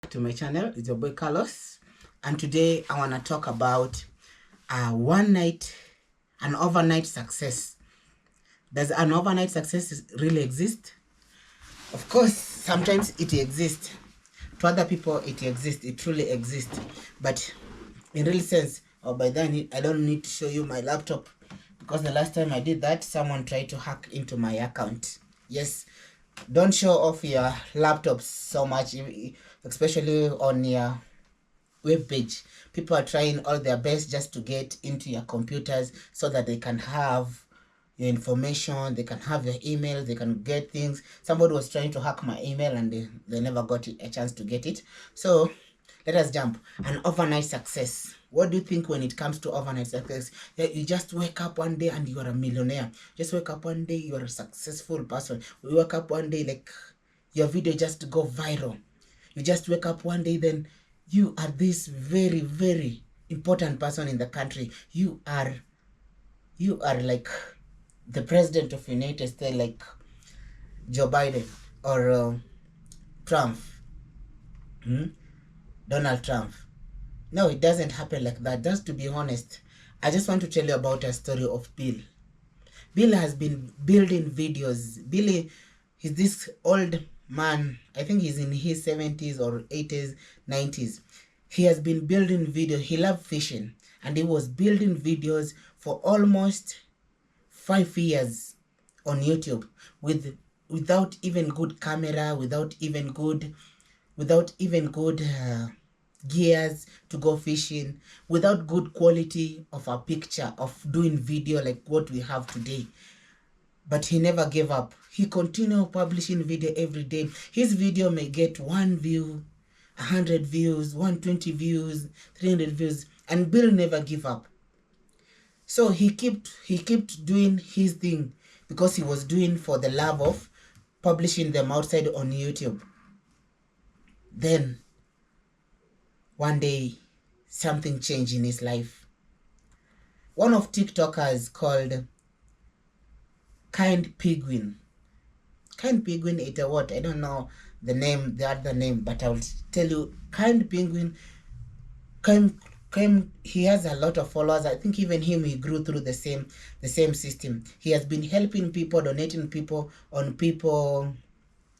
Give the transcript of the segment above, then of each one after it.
To my channel. It's your boy Carlos, and today I want to talk about an overnight success. Does an overnight success really exist? Of course, sometimes it exists. To other people, it exists. It truly exists. But in real sense, or by then, I don't need to show you my laptop, because the last time I did that, someone tried to hack into my account. Yes, don't show off your laptops so much, especially on your web page. People are trying all their best just to get into your computers so that they can have your information, they can have your email, they can get things. Somebody was trying to hack my email and they never got a chance to get it. So let us jump. An overnight success. What do you think when it comes to overnight success? Yeah, you just wake up one day and you are a millionaire. Just wake up one day, you are a successful person. You wake up one day, like your video just go viral. You just wake up one day, then you are this very, very important person in the country. You are like the president of United States, like Joe Biden or Trump, Donald Trump. No, it doesn't happen like that. Just to be honest, I just want to tell you about a story of Bill. Bill has been building videos. Billy is this old man. I think he's in his 70s or 80s, 90s. He has been building videos. He loved fishing, and he was building videos for almost 5 years on YouTube without even good camera, without even good gears to go fishing, without good quality of a picture of doing video like what we have today. But he never gave up. He continued publishing video every day. His video may get 1 view, 100 views, 120 views, 300 views, and Bill never give up. So he kept doing his thing because he was doing for the love of publishing them outside on YouTube. Then one day something changed in his life. One of TikTokers called Kind Penguin. Kind Penguin is a what? I don't know the name, the other name, but I'll tell you. Kind Penguin he has a lot of followers. I think even him, he grew through the same system. He has been helping people, donating people on people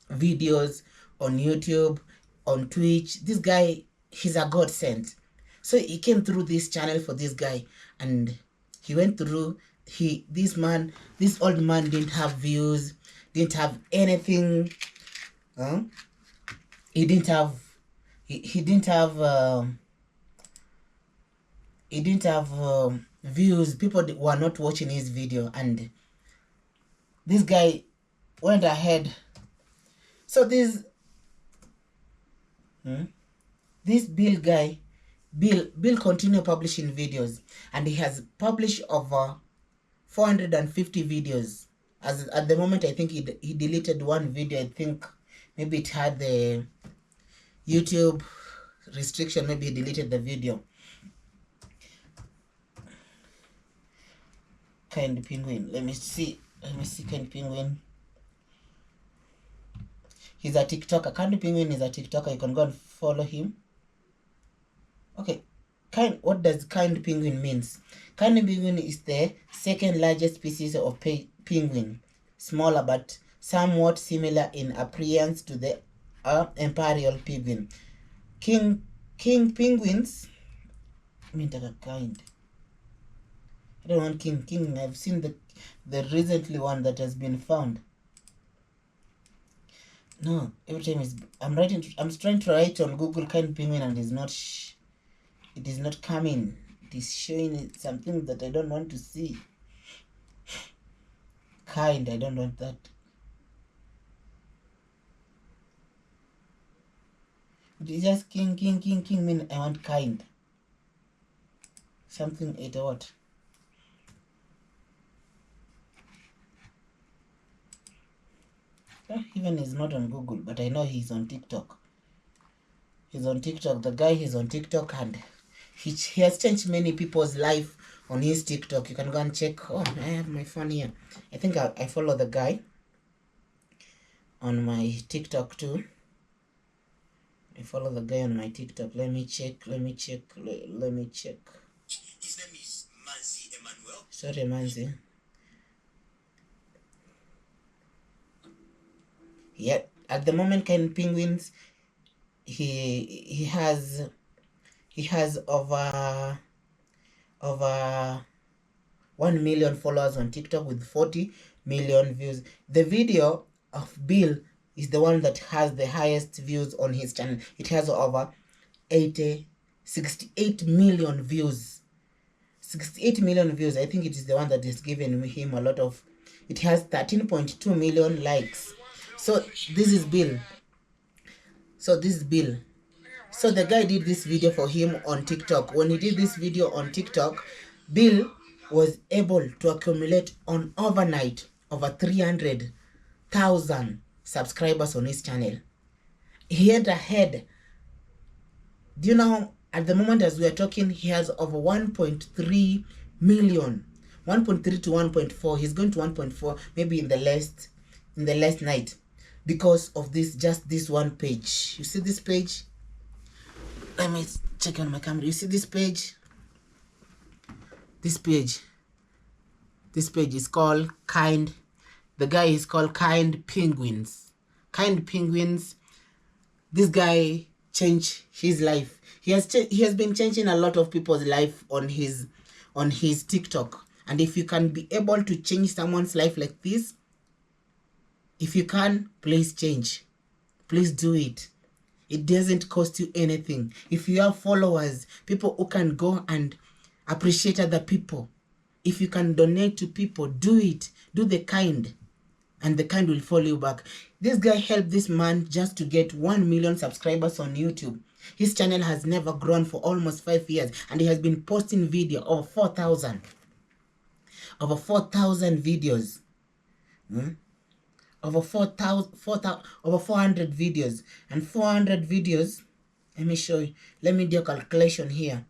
videos on YouTube, on Twitch. This guy, he's a godsend. So he came through this channel for this guy, and he went through. This old man didn't have views, didn't have anything. He didn't have views. People were not watching his video, and this guy went ahead. So this Bill continued publishing videos, and he has published over 450 videos. As at the moment, I think he deleted one video. I think maybe it had the YouTube restriction. Maybe he deleted the video. Kind Penguin. Let me see Kind Penguin. He's a TikToker. Kind Penguin is a TikToker. You can go and follow him. Okay. What does Kind Penguin means? Kind Penguin is the second largest species of penguin, smaller but somewhat similar in appearance to the imperial penguin. King penguins. I mean, kind. I don't want king. I've seen the recently one that has been found. No, every time I'm trying to write on Google Kind Penguin, and it is not coming. It is showing something that I don't want to see. Kind, I don't want that. It is just king mean I want kind. Something it what? Even he's not on Google, but I know he's on TikTok. He's on TikTok. The guy is on TikTok, and he has changed many people's life on his TikTok. You can go and check. Oh, I have my phone here. I think I follow the guy on my TikTok too. I follow the guy on my TikTok. Let me check. Let me check. Let me check. His name is Manzi Emmanuel. Sorry, Manzi. Yeah, at the moment, Kind Penguins, he has over 1 million followers on TikTok with 40 million views. The video of Bill is the one that has the highest views on his channel. It has over 68 million views. 68 million views. I think it is the one that has given him a lot of. It has 13.2 million likes. So this is Bill. So the guy did this video for him on TikTok. When he did this video on TikTok, Bill was able to accumulate on overnight over 300,000 subscribers on his channel. He had ahead. Do you know, at the moment as we are talking, he has over 1.3 million. 1.3 to 1.4. He's going to 1.4 maybe in the last night, because of just this one page. You see this page? Let me check on my camera. You see this page? This page is called Kind. The guy is called Kind Penguins. Kind Penguins. This guy changed his life. He has been changing a lot of people's life on his TikTok. And if you can be able to change someone's life like this, if you can, please change. Please do it. It doesn't cost you anything. If you have followers, people who can go and appreciate other people, if you can donate to people, do it. Do the kind, and the kind will follow you back. This guy helped this man just to get 1 million subscribers on YouTube. His channel has never grown for almost 5 years, and he has been posting video over 4,000. Over 4,000 videos. Over 400 videos. And 400 videos, let me show you. Let me do a calculation here.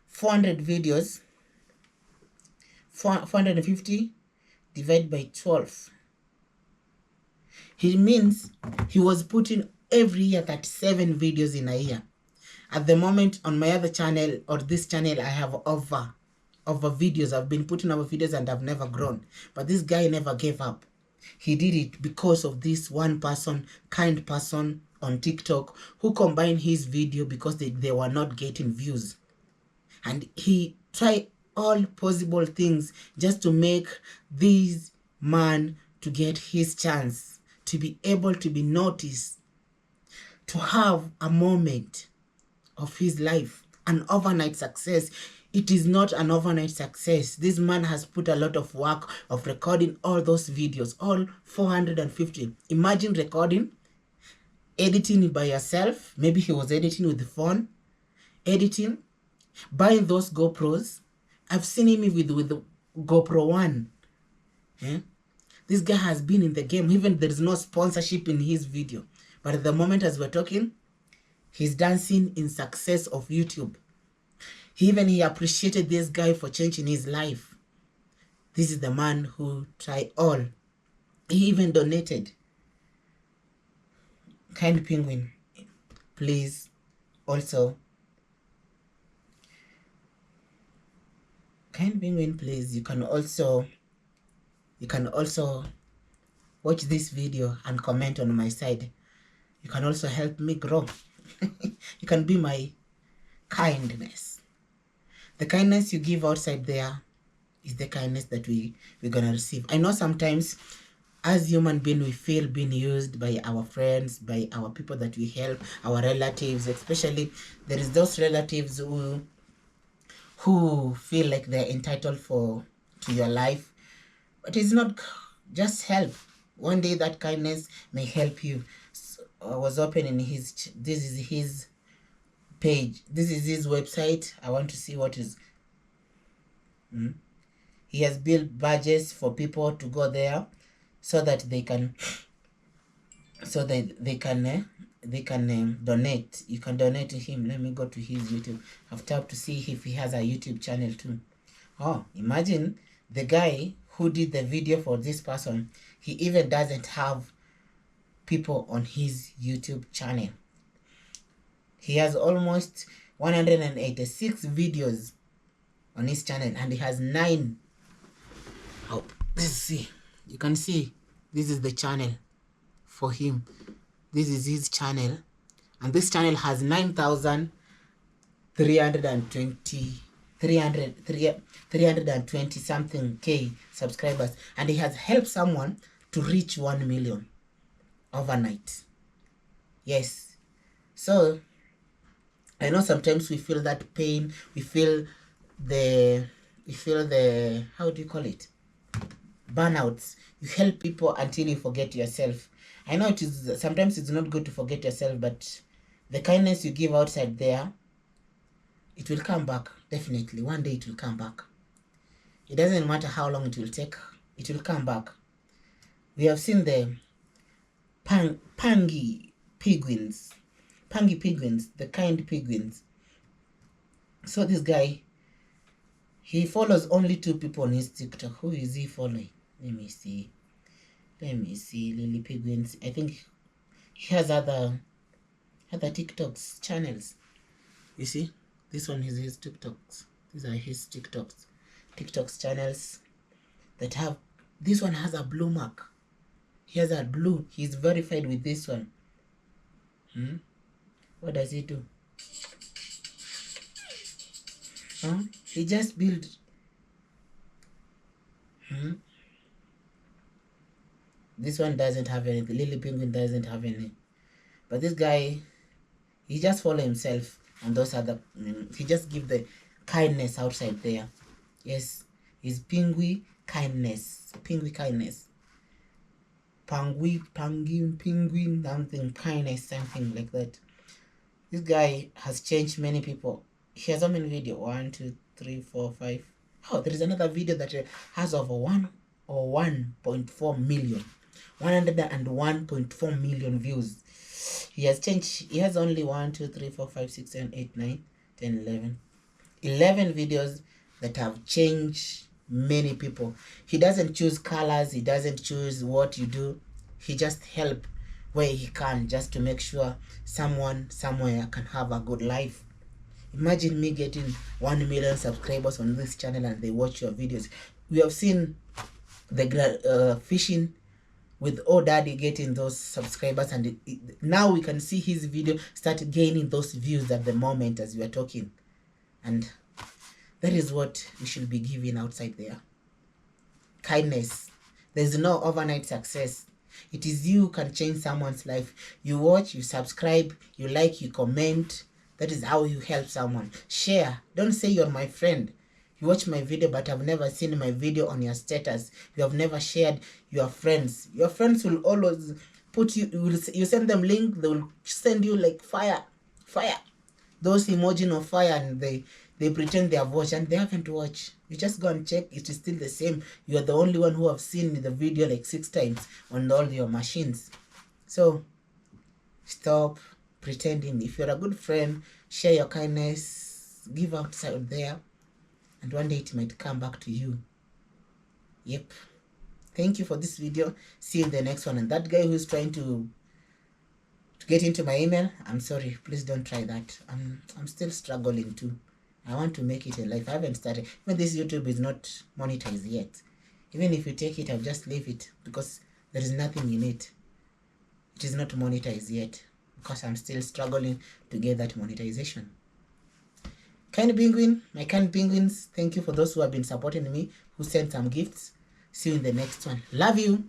400 videos, 450 divided by 12. It means he was putting every year 37 videos in a year. At the moment, on my other channel, or this channel, I have over videos. I've been putting over videos and I've never grown. But this guy never gave up. He did it because of this one person, Kind person on TikTok, who combined his video because they were not getting views. And he tried all possible things just to make this man to get his chance, to be able to be noticed, to have a moment of his life, an overnight success. It is not an overnight success. This man has put a lot of work of recording all those videos, all 450. Imagine recording, editing it by yourself. Maybe he was editing with the phone, editing, buying those GoPros. I've seen him with the GoPro 1. This guy has been in the game. Even there is no sponsorship in his video. But at the moment as we're talking, he's dancing in success of YouTube. He appreciated this guy for changing his life. This is the man who tried all. He even donated. Kind Penguin, please also. Kind Penguin, please. You can also watch this video and comment on my side. You can also help me grow. You can be my kindness. The kindness you give outside there is the kindness that we're going to receive. I know sometimes as human beings, we feel being used by our friends, by our people that we help, our relatives, especially there is those relatives who feel like they're entitled to your life. But it's not just help. One day that kindness may help you. So I was opening this is his page. This is his website. I want to see what is. He has built badges for people to go there so that they can donate. You can donate to him. Let me go to his YouTube. I've tapped to see if he has a YouTube channel too. Oh, imagine the guy who did the video for this person, he even doesn't have people on his YouTube channel. He has almost 186 videos on his channel, and he has 9. Oh, let's see. You can see this is the channel for him. This is his channel, and this channel has 320 something K subscribers, and he has helped someone to reach 1 million overnight. Yes. So I know sometimes we feel that pain, we feel the how do you call it, burnouts. You help people until you forget yourself. I know it is sometimes it's not good to forget yourself, but the kindness you give outside there, it will come back. Definitely one day it will come back. It doesn't matter how long it will take, it will come back. We have seen the Pangy penguins, the kind penguins. So this guy, he follows only 2 people on his TikTok. Who is he following? Let me see. Lily Penguins. I think he has other TikToks channels. You see, this one is his TikToks. These are his TikToks channels that have. This one has a blue mark. He has a blue. He's verified with this one. What does he do? He just built. This one doesn't have any. The Lily Penguin doesn't have any. But this guy, he just follow himself, and those other. He just give the kindness outside there. Yes, he's Penguin kindness. Penguin kindness. Penguin, something kindness, something like that. This guy has changed many people. He has how many videos? 1, 2, 3, 4, 5. Oh, there is another video that has over 1.4 million. 101.4 million views. He has changed. He has only 1, 2, 3, 4, 5, 6, 7, 8, 9, 10, 11 videos that have changed many people. He doesn't choose colors. He doesn't choose what you do. He just help where he can, just to make sure someone somewhere can have a good life. Imagine me getting 1 million subscribers on this channel and they watch your videos. We have seen the fishing with Daddy getting those subscribers, and now we can see his video start gaining those views at the moment as we are talking. And that is what we should be giving outside there. Kindness. There's no overnight success. It is you who can change someone's life. You watch, you subscribe, you like, you comment. That is how you help someone. Share. Don't say you're my friend. You watch my video but I've never seen my video on your status. You have never shared your friends. Your friends will always put you, you send them link, they will send you like fire. Those emoji of fire, and they pretend they have watched and they haven't watched. You just go and check, it is still the same. You are the only one who have seen the video like 6 times on all your machines. So stop pretending. If you're a good friend, share your kindness, give outside there, and one day it might come back to you. Yep. Thank you for this video. See you in the next one. And that guy who's trying to get into my email, I'm sorry, please don't try that. I'm still struggling too. I want to make it a life. I haven't started. Even this YouTube is not monetized yet. Even if you take it, I'll just leave it because there is nothing in it. It is not monetized yet because I'm still struggling to get that monetization. Kind Penguin, my kind penguins, thank you for those who have been supporting me, who sent some gifts. See you in the next one. Love you.